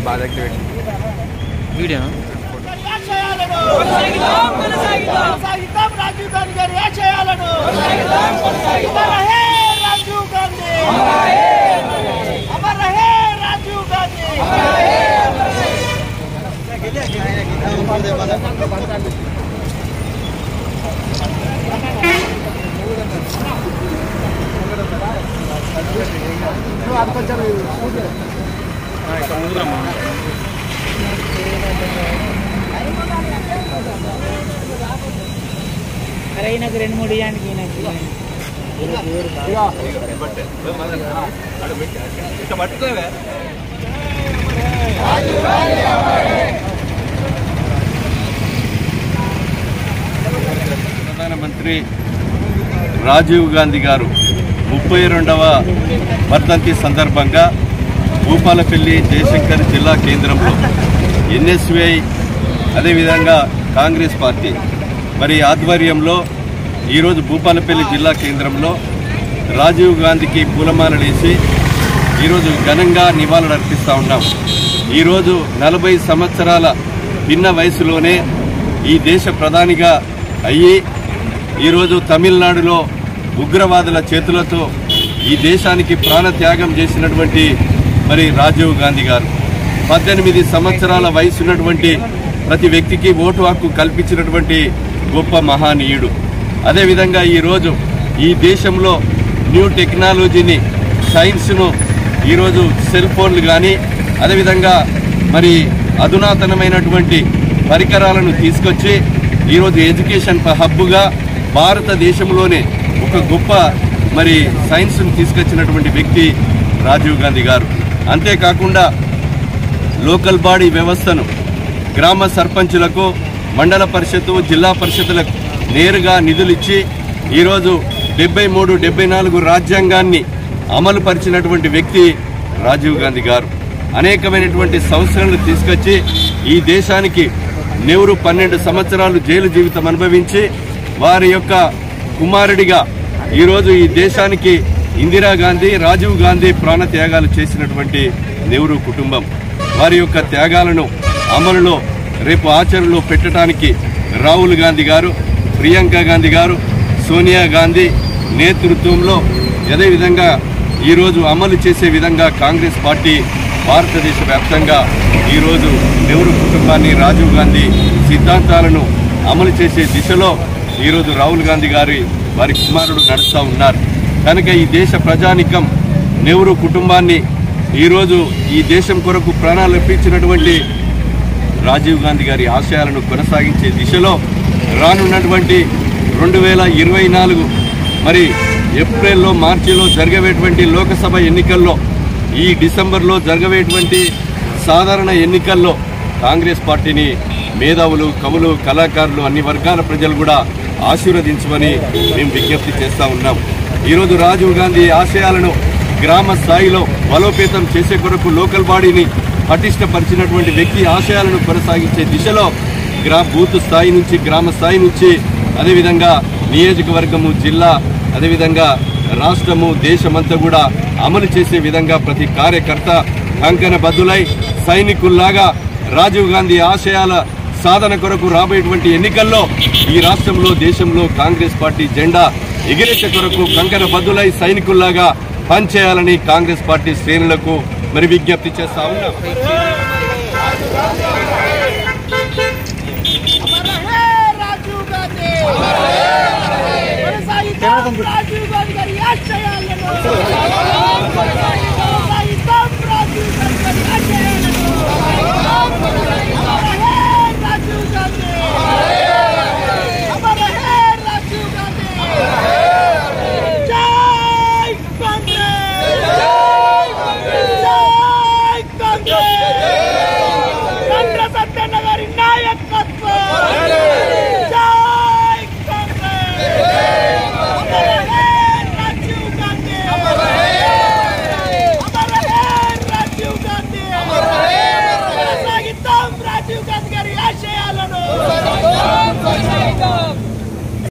బాగా activate video अरे इनके రెండు మూడు యానికి ప్రధానమంత్రి రాజీవ్ గాంధీ గారు 32వ వర్ధంతి సందర్భంగా భూపాలపల్లి జయశంకర్ జిల్లా కేంద్రంలో ఎన్ఎస్వై అదేవిధంగా కాంగ్రెస్ పార్టీ మరి ఆధ్వర్యంలో ఈరోజు భూపాలపల్లి జిల్లా కేంద్రంలో రాజీవ్ గాంధీకి పూలమాలలు వేసి ఈరోజు ఘనంగా నివాళులు అర్పిస్తూ ఉన్నాం. ఈరోజు 40 సంవత్సరాల భిన్న వయసులోనే ఈ దేశ ప్రధానిగా అయ్యి ఈరోజు తమిళనాడులో ఉగ్రవాదుల చేతులతో ఈ దేశానికి ప్రాణత్యాగం చేసినటువంటి మరి రాజీవ్ గాంధీ గారు 18 సంవత్సరాల వయసున్నటువంటి ప్రతి వ్యక్తికి ఓటు హక్కు కల్పించినటువంటి గొప్ప మహానీయుడు. అదేవిధంగా ఈరోజు ఈ దేశంలో న్యూ టెక్నాలజీని సైన్స్ను ఈరోజు సెల్ ఫోన్లు కానీ అదేవిధంగా మరి అధునాతనమైనటువంటి పరికరాలను తీసుకొచ్చి ఈరోజు ఎడ్యుకేషన్ హబ్గా భారతదేశంలోనే ఒక గొప్ప మరి సైన్స్ను తీసుకొచ్చినటువంటి వ్యక్తి రాజీవ్ గాంధీ గారు. అంతేకాకుండా లోకల్ బాడీ వ్యవస్థను గ్రామ సర్పంచులకు మండల పరిషత్తు జిల్లా పరిషత్తులకు నేరుగా నిధులు ఇచ్చి ఈరోజు 73-74 రాజ్యాంగాన్ని అమలు పరిచినటువంటి వ్యక్తి రాజీవ్ గాంధీ గారు. అనేకమైనటువంటి సంస్థలను తీసుకొచ్చి ఈ దేశానికి నెహ్రూ 12 సంవత్సరాలు జైలు జీవితం అనుభవించి వారి యొక్క కుమారుడిగా ఈరోజు ఈ దేశానికి ఇందిరాగాంధీ రాజీవ్ గాంధీ ప్రాణత్యాగాలు చేసినటువంటి నెహ్రూ కుటుంబం వారి యొక్క త్యాగాలను అమలులో రేపు ఆచరణలో పెట్టడానికి రాహుల్ గాంధీ గారు ప్రియాంక గాంధీ గారు సోనియా గాంధీ నేతృత్వంలో అదేవిధంగా ఈరోజు అమలు చేసే విధంగా కాంగ్రెస్ పార్టీ భారతదేశ వ్యాప్తంగా ఈరోజు నెహ్రూ కుటుంబాన్ని రాజీవ్ గాంధీ సిద్ధాంతాలను అమలు చేసే దిశలో ఈరోజు రాహుల్ గాంధీ గారి వారి కుమారుడు నడుస్తూ ఉన్నారు. కనుక ఈ దేశ ప్రజానికం నెహ్రూ కుటుంబాన్ని ఈరోజు ఈ దేశం కొరకు ప్రాణాలు అర్పించినటువంటి రాజీవ్ గాంధీ గారి ఆశయాలను కొనసాగించే దిశలో రానున్నటువంటి 2024 మరి ఏప్రిల్లో మార్చిలో జరగబోయేటువంటి లోకసభ ఎన్నికల్లో ఈ డిసెంబర్లో జరగబోయేటువంటి సాధారణ ఎన్నికల్లో కాంగ్రెస్ పార్టీని మేధావులు కవులు కళాకారులు అన్ని వర్గాల ప్రజలు కూడా ఆశీర్వదించమని మేము విజ్ఞప్తి చేస్తూ ఉన్నాం. ఈరోజు రాజీవ్ గాంధీ ఆశయాలను గ్రామ స్థాయిలో బలోపేతం చేసే కొరకు లోకల్ బాడీని పటిష్టపరిచినటువంటి వ్యక్తి ఆశయాలను కొనసాగించే దిశలో బూత్ స్థాయి నుంచి గ్రామ స్థాయి నుంచి అదేవిధంగా నియోజకవర్గము జిల్లా అదేవిధంగా రాష్ట్రము దేశమంతా కూడా అమలు చేసే విధంగా ప్రతి కార్యకర్త కంకణబద్దులై సైనికుల్లాగా రాజీవ్ గాంధీ ఆశయాల సాధన కొరకు రాబోయేటువంటి ఎన్నికల్లో ఈ రాష్ట్రంలో దేశంలో కాంగ్రెస్ పార్టీ జెండా ఎగిరేసే కొరకు కంకణబద్దులై సైనికుల్లాగా పనిచేయాలని కాంగ్రెస్ పార్టీ శ్రేణులకు మరి విజ్ఞప్తి చేస్తా ఉన్నాం. రాజీవ్ గాంధీ గారి ఆశయాలను